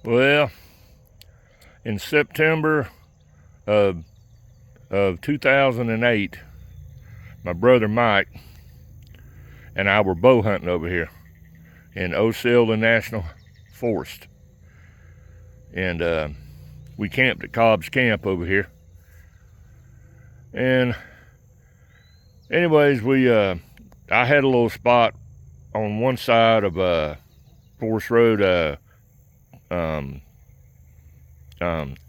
Well, in September of 2008, my brother Mike and I were bow hunting over here in Osceola National Forest. And we camped at Cobb's Camp over here. And anyways, I had a little spot on one side of Forest Road,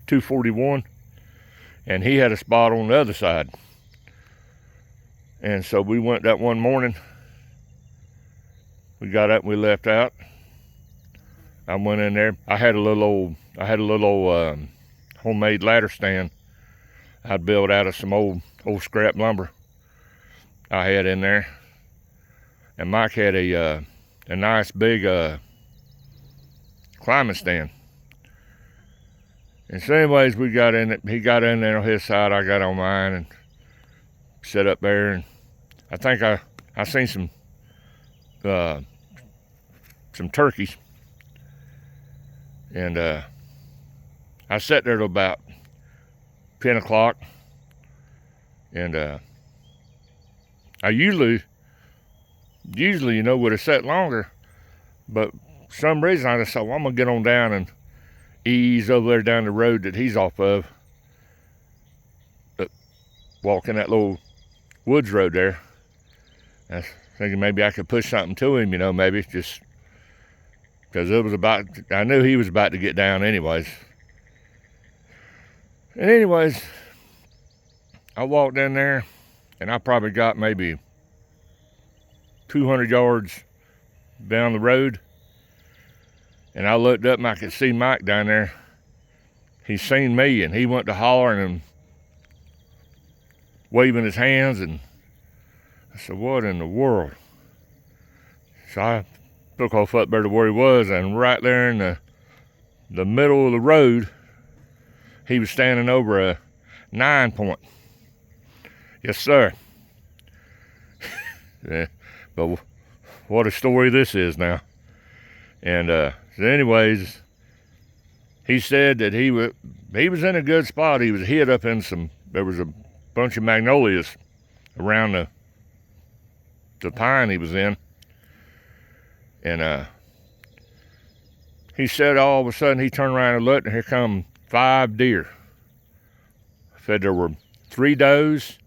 241, and he had a spot on the other side. And so we went that one morning. We got up and we left out. I went in there. I had a little old homemade ladder stand I'd built out of some old scrap lumber I had in there. And Mike had a nice big climbing stand. And so anyways, we got in it. He got in there on his side, I got on mine and set up there. And I think I seen some turkeys. And I sat there till about 10 o'clock. And I usually, would have sat longer. But for some reason, I just thought, well, I'm going to get on down and ease over there down the road that he's off of. Walking that little woods road there. I was thinking maybe I could push something to him, maybe just because I knew he was about to get down anyways. And anyways, I walked in there and I probably got maybe 200 yards down the road. And I looked up and I could see Mike down there. He seen me and he went to hollering and waving his hands, and I said, what in the world? So I took off up there to where he was, and right there in the middle of the road, he was standing over a 9-point. Yes, sir. Yeah, but what a story this is now. And so anyways, he said that he was in a good spot. He was hid up in there was a bunch of magnolias around the pine he was in. And he said all of a sudden he turned around and looked, and here come 5 deer. Said there were 3 does,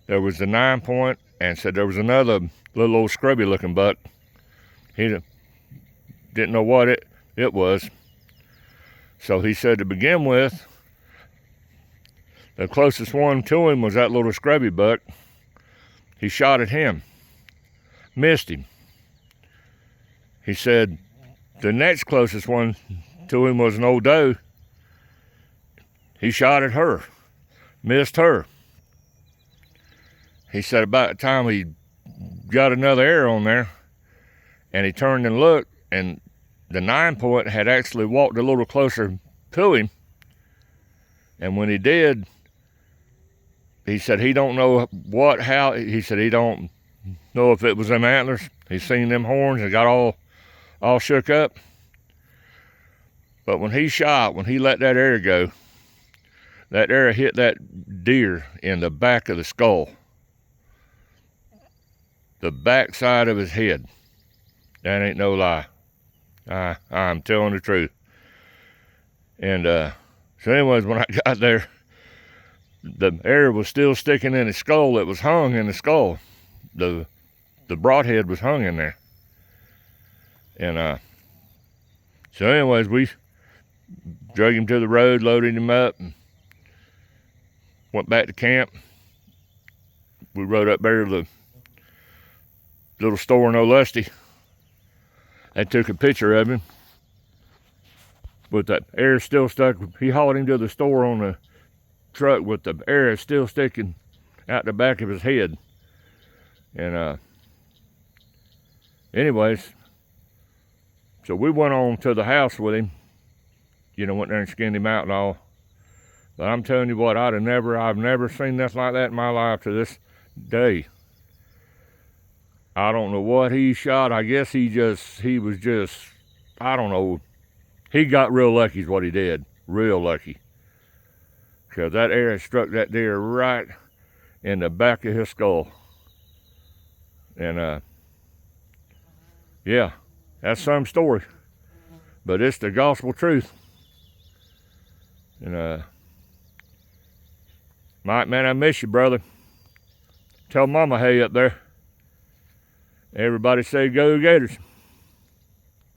there was the 9-point, and said there was another little old scrubby looking buck. He didn't know what it was. So he said to begin with, the closest one to him was that little scrubby buck. He shot at him, missed him. He said the next closest one to him was an old doe. He shot at her, missed her. He said about the time he got another arrow on there, and he turned and looked, and the 9-point had actually walked a little closer to him. And when he did, he said he don't know how. He said he don't know if it was them antlers. He seen them horns and got all shook up. But when he let that arrow go, that arrow hit that deer in the back of the skull. The back side of his head. That ain't no lie. I'm telling the truth. And so anyways, when I got there, the arrow was still sticking in his skull. It was hung in the skull. The broadhead was hung in there. And so anyways, we drug him to the road, loaded him up, and went back to camp. We rode up there to the little store in Olusty. They took a picture of him with that arrow still stuck. He hauled him to the store on the truck with the arrow still sticking out the back of his head. And anyways, so we went on to the house with him. Went there and skinned him out and all. But I'm telling you what, I've never seen nothing like that in my life to this day. I don't know what he shot. I guess he was just, I don't know, He got real lucky is what he did. Real lucky. Because that arrow struck that deer right in the back of his skull. And yeah, that's some story. But it's the gospel truth. And Mike, man, I miss you, brother. Tell Mama hey up there. Everybody say go Gators.